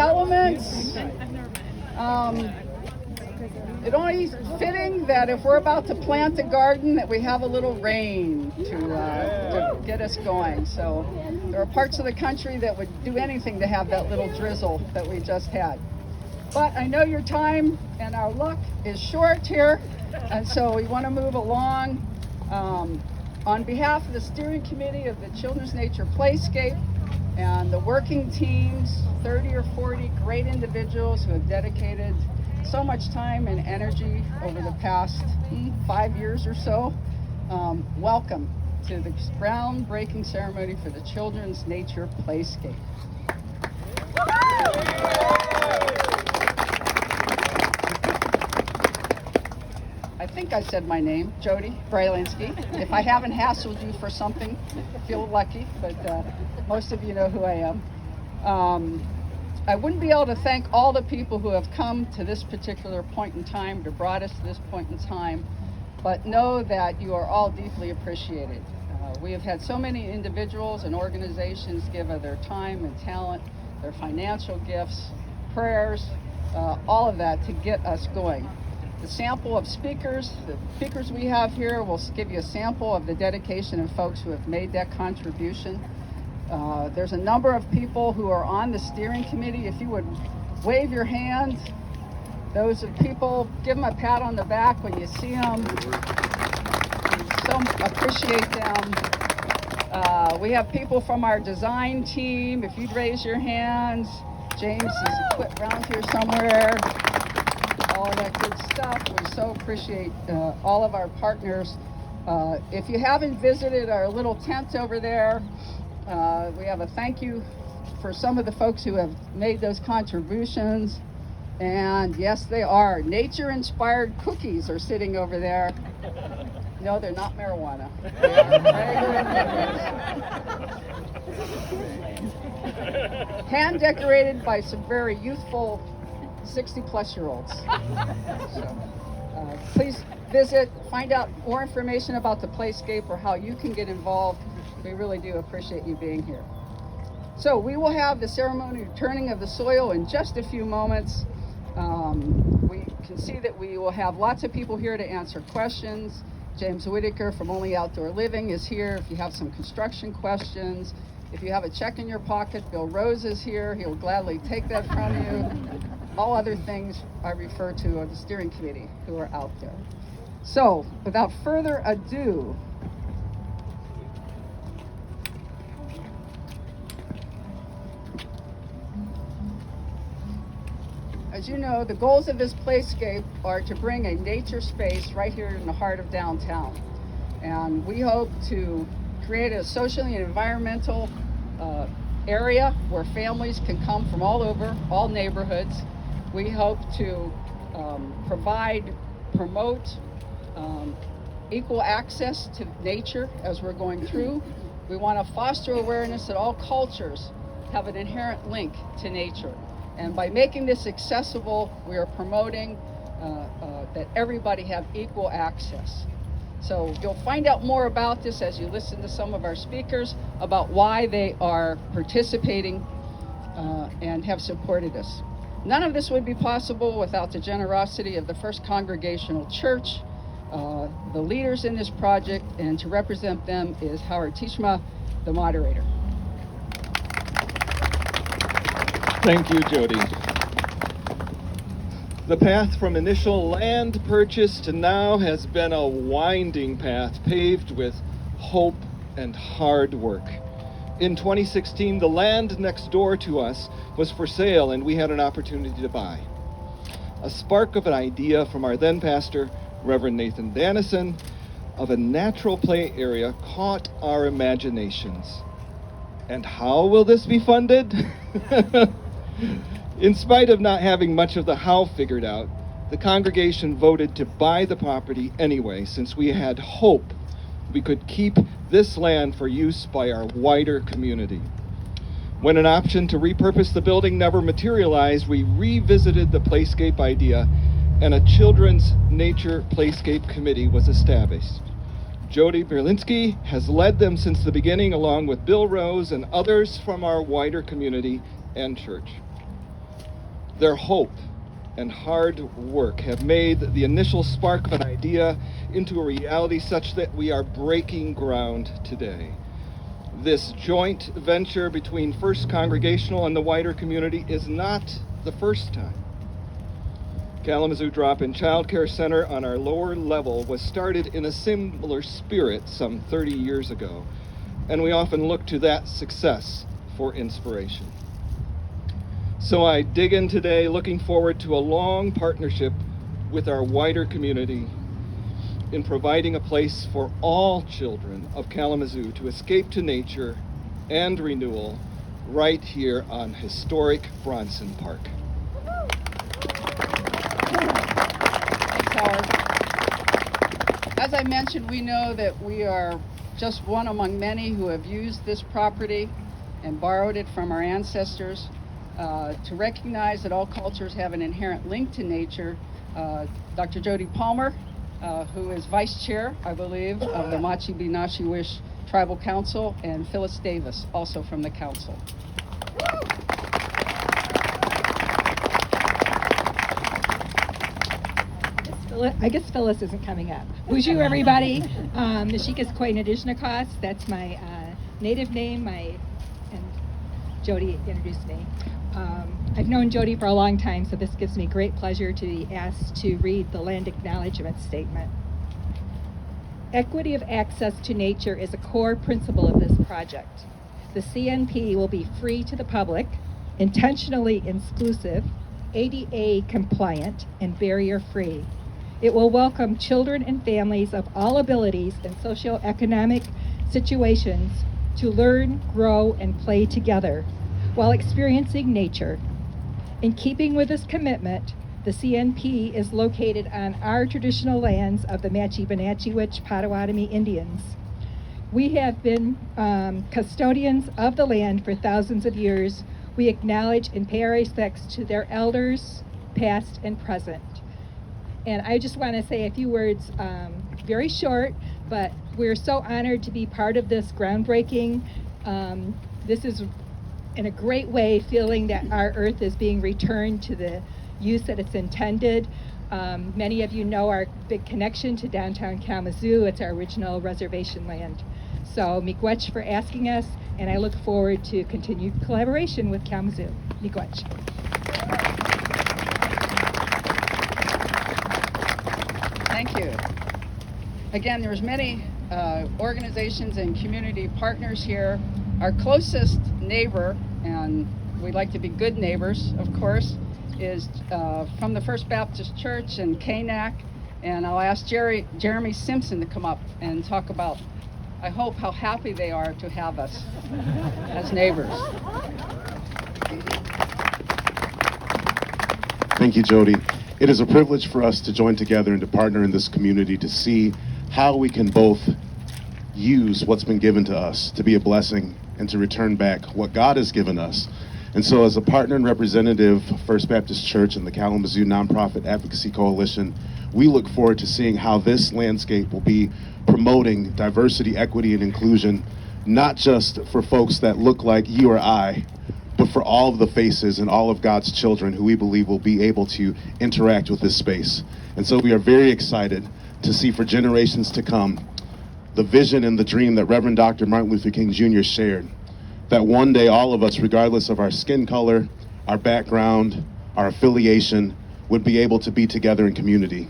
elements. It only fitting that if we're about to plant a garden that we have a little rain to get us going. So there are parts of the country that would do anything to have that little drizzle that we just had. But I know your time and our luck is short here, and so we want to move along. On behalf of the steering committee of the Children's Nature Playscape and the working teams, 30 or 40 great individuals who have dedicated so much time and energy over the past 5 years or so, welcome to the groundbreaking ceremony for the Children's Nature Playscape. I think I said my name, Jody Brailinski. If I haven't hassled you for something, feel lucky, but most of you know who I am. I wouldn't be able to thank all the people who have come to this particular point in time, to brought us to this point in time, but know that you are all deeply appreciated. We have had so many individuals and organizations give of their time and talent, their financial gifts, prayers, all of that to get us going. The sample of the speakers we have here will give you a sample of the dedication of folks who have made that contribution. There's a number of people who are on the steering committee. If you would wave your hand, those of people, give them a pat on the back when you see them. So appreciate them. We have people from our design team. If you'd raise your hands, James is around here somewhere. All of that good stuff. We so appreciate all of our partners. If you haven't visited our little tent over there, we have a thank you for some of the folks who have made those contributions. And yes, they are. Nature-inspired cookies are sitting over there. No, they're not marijuana. They are regular. Hand-decorated by some very youthful 60-plus-year-olds. So, please visit, find out more information about the Playscape or how you can get involved. We really do appreciate you being here. So we will have the ceremony of turning of the soil in just a few moments. We can see that we will have lots of people here to answer questions. James Whitaker from Only Outdoor Living is here if you have some construction questions. If you have a check in your pocket, Bill Rose is here. He will gladly take that from you. All other things I refer to the steering committee who are out there. So without further ado, as you know, the goals of this Playscape are to bring a nature space right here in the heart of downtown. And we hope to create a socially and environmental area where families can come from all over, all neighborhoods. We hope to promote equal access to nature as we're going through. We want to foster awareness that all cultures have an inherent link to nature. And by making this accessible, we are promoting that everybody have equal access. So you'll find out more about this as you listen to some of our speakers about why they are participating and have supported us. None of this would be possible without the generosity of the First Congregational Church, the leaders in this project, and to represent them is Howard Tishma, the moderator. Thank you, Jody. The path from initial land purchase to now has been a winding path paved with hope and hard work. In 2016, the land next door to us was for sale and we had an opportunity to buy. A spark of an idea from our then pastor, Reverend Nathan Dannison, of a natural play area caught our imaginations. And how will this be funded? In spite of not having much of the how figured out, the congregation voted to buy the property anyway, since we had hope we could keep this land for use by our wider community. When an option to repurpose the building never materialized, we revisited the Playscape idea, and a Children's Nature Playscape Committee was established. Jody Berlinski has led them since the beginning, along with Bill Rose and others from our wider community and church. Their hope and hard work have made the initial spark of an idea into a reality such that we are breaking ground today. This joint venture between First Congregational and the wider community is not the first time. Kalamazoo Drop-In Child Care Center on our lower level was started in a similar spirit some 30 years ago, and we often look to that success for inspiration. So I dig in today looking forward to a long partnership with our wider community in providing a place for all children of Kalamazoo to escape to nature and renewal right here on historic Bronson Park. Thanks, Howard. As I mentioned, we know that we are just one among many who have used this property and borrowed it from our ancestors. To recognize that all cultures have an inherent link to nature, Dr. Jody Palmer, who is vice chair, I believe, of the Machi-Binashi-Wish Tribal Council, and Phyllis Davis, also from the council. I guess Phyllis isn't coming up. Bonjour, everybody. Nashika's Koinadishnakas. That's my native name. And Jody introduced me. I've known Jody for a long time, so this gives me great pleasure to be asked to read the Land Acknowledgement Statement. Equity of access to nature is a core principle of this project. The CNP will be free to the public, intentionally inclusive, ADA compliant, and barrier-free. It will welcome children and families of all abilities and socioeconomic situations to learn, grow, and play together while experiencing nature. In keeping with this commitment, the CNP is located on our traditional lands of the Machi-Binachi-Wish Potawatomi Indians. We have been custodians of the land for thousands of years. We acknowledge and pay our respects to their elders, past and present. And I just want to say a few words, very short, but we're so honored to be part of this groundbreaking. This is in a great way feeling that our earth is being returned to the use that it's intended. Many of you know our big connection to downtown Kalamazoo. It's our original reservation land. So miigwech for asking us, and I look forward to continued collaboration with Kalamazoo. Miigwech. Thank you. Again, there's many organizations and community partners here. Our closest neighbor, and we like to be good neighbors, of course, is from the First Baptist Church in Kanak. And I'll ask Jeremy Simpson to come up and talk about, I hope, how happy they are to have us as neighbors. Thank you, Jody. It is a privilege for us to join together and to partner in this community to see how we can both use what's been given to us to be a blessing and to return back what God has given us. And so as a partner and representative of First Baptist Church and the Kalamazoo Nonprofit Advocacy Coalition, we look forward to seeing how this landscape will be promoting diversity, equity, and inclusion, not just for folks that look like you or I, but for all of the faces and all of God's children who we believe will be able to interact with this space. And so we are very excited to see for generations to come the vision and the dream that Reverend Dr. Martin Luther King Jr. shared, that one day all of us, regardless of our skin color, our background, our affiliation, would be able to be together in community.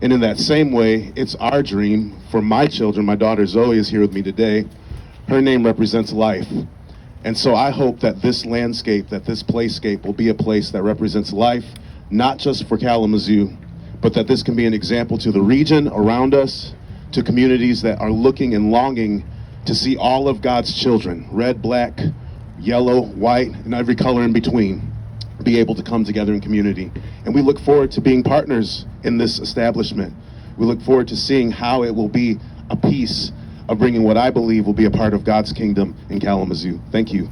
And in that same way, it's our dream for my children. My daughter Zoe is here with me today. Her name represents life. And so I hope that this landscape, that this playscape will be a place that represents life, not just for Kalamazoo, but that this can be an example to the region around us, to communities that are looking and longing to see all of God's children, red, black, yellow, white, and every color in between, be able to come together in community. And we look forward to being partners in this establishment. We look forward to seeing how it will be a piece of bringing what I believe will be a part of God's kingdom in Kalamazoo. Thank you.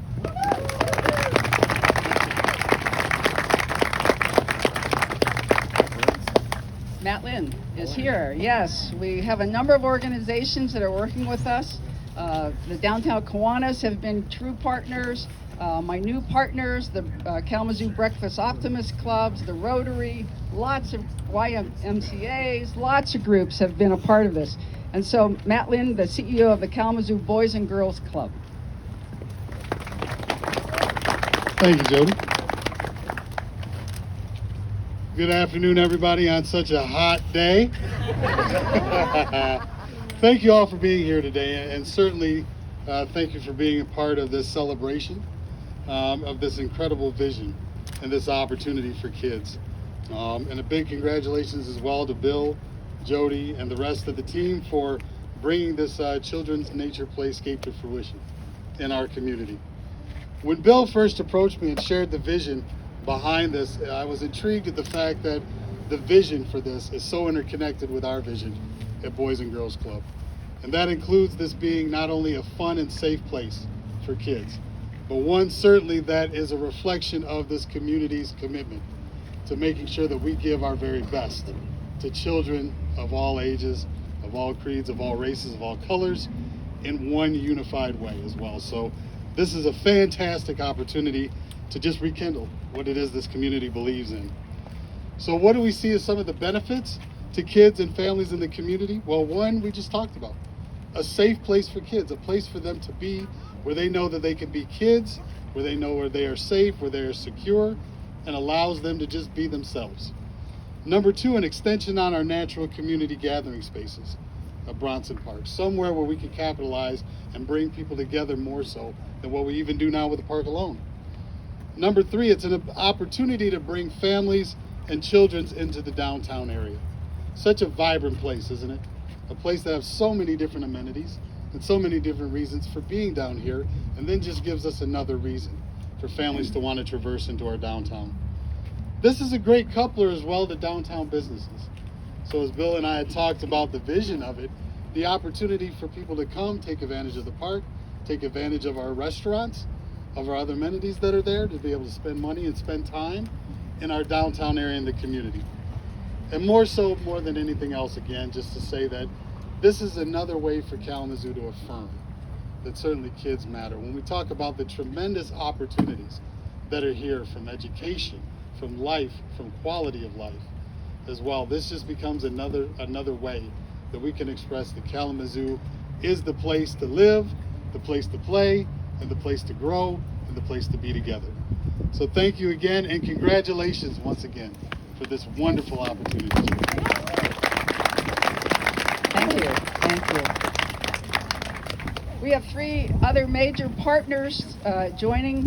Matt Lynn is here. Yes, we have a number of organizations that are working with us. The Downtown Kiwanis have been true partners. My new partners, the Kalamazoo Breakfast Optimist Clubs, the Rotary, lots of YMCAs, lots of groups have been a part of this. And so Matt Lynn, the CEO of the Kalamazoo Boys and Girls Club. Thank you, Jody. Good afternoon, everybody, on such a hot day. Thank you all for being here today, and certainly thank you for being a part of this celebration of this incredible vision and this opportunity for kids. And a big congratulations as well to Bill, Jody, and the rest of the team for bringing this children's nature playscape to fruition in our community. When Bill first approached me and shared the vision behind this, I was intrigued at the fact that the vision for this is so interconnected with our vision at Boys and Girls Club. And that includes this being not only a fun and safe place for kids, but one certainly that is a reflection of this community's commitment to making sure that we give our very best to children of all ages, of all creeds, of all races, of all colors, in one unified way as well. So this is a fantastic opportunity to just rekindle what it is this community believes in. So what do we see as some of the benefits to kids and families in the community? Well, one, we just talked about. A safe place for kids, a place for them to be where they know that they can be kids, where they know where they are safe, where they are secure, and allows them to just be themselves. Number two, an extension on our natural community gathering spaces of Bronson Park, somewhere where we can capitalize and bring people together more so than what we even do now with the park alone. Number three, it's an opportunity to bring families and children into the downtown area. Such a vibrant place, isn't it? A place that has so many different amenities and so many different reasons for being down here, and then just gives us another reason for families to want to traverse into our downtown. This is a great coupler as well to downtown businesses. So as Bill and I had talked about the vision of it, the opportunity for people to come take advantage of the park, take advantage of our restaurants, of our other amenities that are there, to be able to spend money and spend time in our downtown area in the community. And more than anything else, again, just to say that this is another way for Kalamazoo to affirm that certainly kids matter. When we talk about the tremendous opportunities that are here from education, from life, from quality of life as well, this just becomes another way that we can express that Kalamazoo is the place to live, the place to play, and the place to grow, and the place to be together. So thank you again, and congratulations once again for this wonderful opportunity. Thank you. Thank you. We have three other major partners joining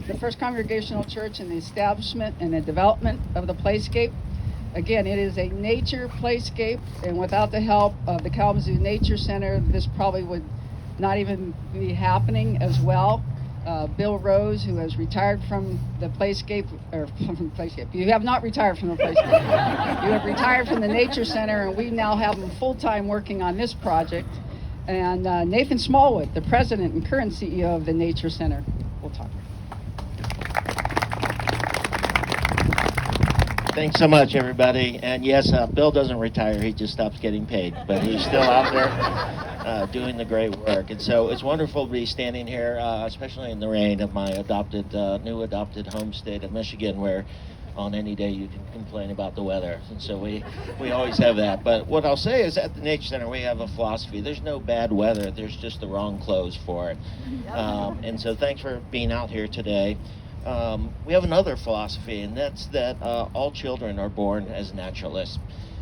the First Congregational Church in the establishment and the development of the Playscape. Again, it is a nature playscape, and without the help of the Kalamazoo Nature Center, this probably would not even be happening as well. Bill Rose, who has retired from the Playscape, or from Playscape. You have not retired from the Playscape. You have retired from the Nature Center, and we now have him full-time working on this project. And Nathan Smallwood, the president and current CEO of the Nature Center, will talk. Thanks so much, everybody. And yes, Bill doesn't retire. He just stops getting paid. But he's still out there doing the great work. And so it's wonderful to be standing here, especially in the rain of my new adopted home state of Michigan, where on any day you can complain about the weather. And so we always have that. But what I'll say is at the Nature Center, we have a philosophy. There's no bad weather. There's just the wrong clothes for it. And so thanks for being out here today. We have another philosophy, and that's that all children are born as naturalists.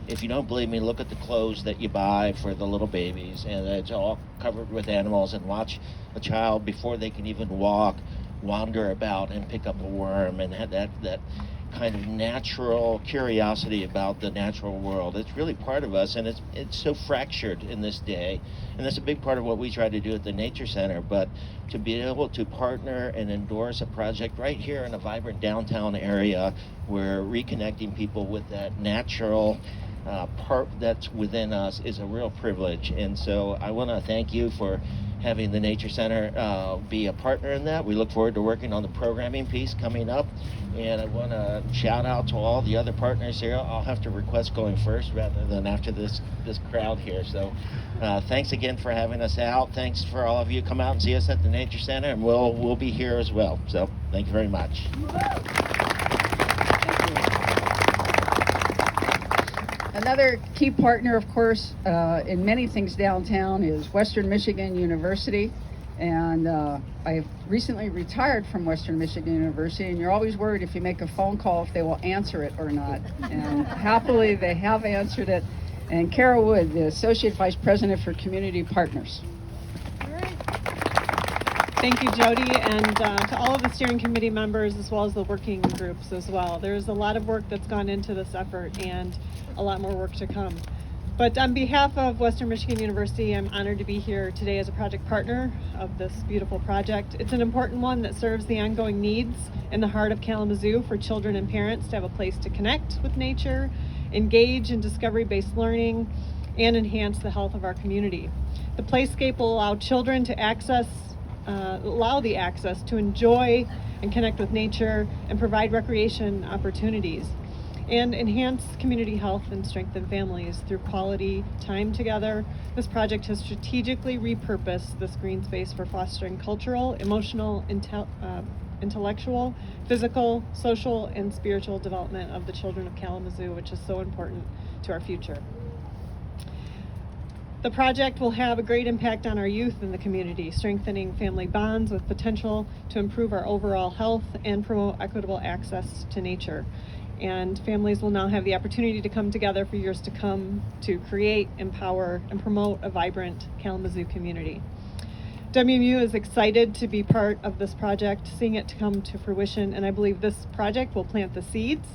If you don't believe me, look at the clothes that you buy for the little babies, and it's all covered with animals, and watch a child before they can even walk, wander about and pick up a worm, and have that kind of natural curiosity about the natural world. It's really part of us, and it's so fractured in this day, and that's a big part of what we try to do at the Nature Center. But to be able to partner and endorse a project right here in a vibrant downtown area, where reconnecting people with that natural part that's within us is a real privilege. And so I want to thank you for having the Nature Center be a partner in that. We look forward to working on the programming piece coming up. And I want to shout out to all the other partners here. I'll have to request going first rather than after this crowd here. So thanks again for having us out. Thanks for all of you. Come out and see us at the Nature Center, and we'll be here as well. So thank you very much. Another key partner, of course, in many things downtown is Western Michigan University. And I've recently retired from Western Michigan University, and you're always worried if you make a phone call if they will answer it or not. And happily, they have answered it. And Kara Wood, the Associate Vice President for Community Partners. Thank you, Jody, and to all of the steering committee members as well as the working groups as well. There's a lot of work that's gone into this effort and a lot more work to come. But on behalf of Western Michigan University, I'm honored to be here today as a project partner of this beautiful project. It's an important one that serves the ongoing needs in the heart of Kalamazoo for children and parents to have a place to connect with nature, engage in discovery-based learning, and enhance the health of our community. The Playscape will allow children to allow the access to enjoy and connect with nature and provide recreation opportunities, and enhance community health and strengthen families through quality time together. This project has strategically repurposed this green space for fostering cultural, emotional, intellectual, physical, social, and spiritual development of the children of Kalamazoo, which is so important to our future. The project will have a great impact on our youth in the community, strengthening family bonds with potential to improve our overall health and promote equitable access to nature. And families will now have the opportunity to come together for years to come to create, empower, and promote a vibrant Kalamazoo community. WMU is excited to be part of this project, seeing it to come to fruition, and I believe this project will plant the seeds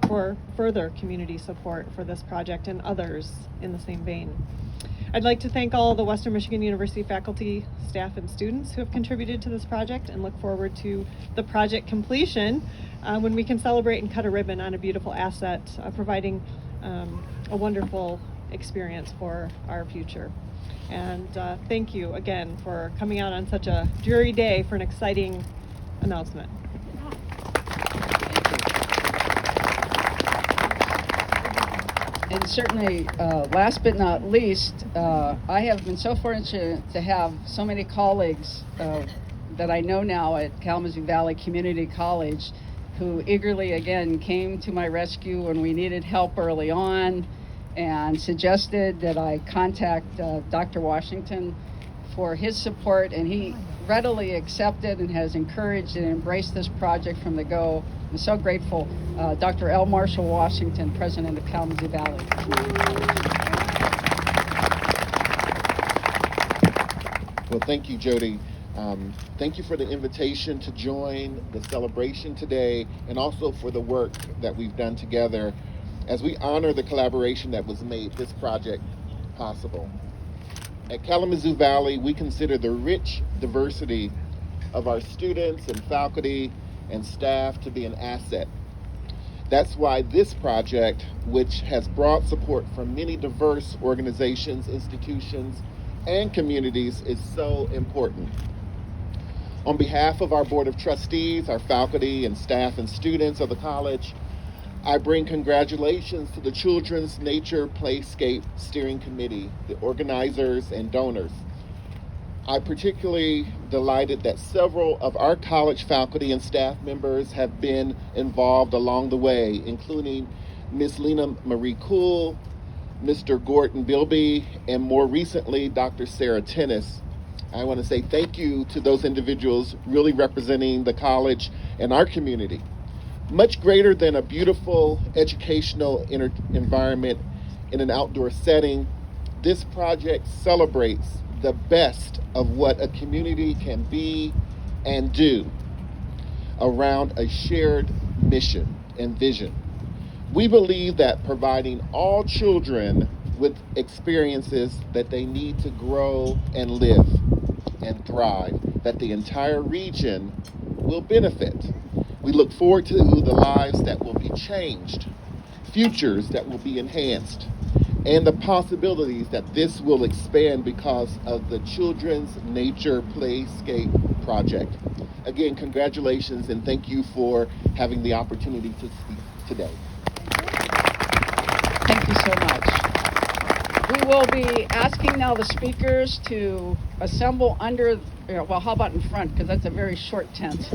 for further community support for this project and others in the same vein. I'd like to thank all the Western Michigan University faculty, staff, and students who have contributed to this project, and look forward to the project completion when we can celebrate and cut a ribbon on a beautiful asset, providing a wonderful experience for our future. And thank you again for coming out on such a dreary day for an exciting announcement. And certainly, last but not least, I have been so fortunate to have so many colleagues that I know now at Kalamazoo Valley Community College who eagerly, again, came to my rescue when we needed help early on and suggested that I contact Dr. Washington for his support, and he readily accepted and has encouraged and embraced this project from the go. I'm so grateful. Dr. L. Marshall Washington, President of Kalamazoo Valley. Well, thank you, Jody. Thank you for the invitation to join the celebration today, and also for the work that we've done together as we honor the collaboration that was made this project possible. At Kalamazoo Valley, we consider the rich diversity of our students and faculty and staff to be an asset. That's why this project, which has broad support from many diverse organizations, institutions, and communities, is so important. On behalf of our Board of Trustees, our faculty and staff and students of the college, I bring congratulations to the Children's Nature Playscape Steering Committee, the organizers and donors. I'm particularly delighted that several of our college faculty and staff members have been involved along the way, including Ms. Lena Marie Cool, Mr. Gordon Bilby, and more recently, Dr. Sarah Tennis. I want to say thank you to those individuals really representing the college and our community. Much greater than a beautiful educational environment in an outdoor setting, this project celebrates the best of what a community can be and do around a shared mission and vision. We believe that providing all children with experiences that they need to grow and live and thrive, that the entire region will benefit. We look forward to the lives that will be changed, futures that will be enhanced, and the possibilities that this will expand because of the Children's Nature Playscape project. Again, congratulations and thank you for having the opportunity to speak today. Thank you so much. We will be asking now the speakers to assemble under, well, how about in front, because that's a very short tent.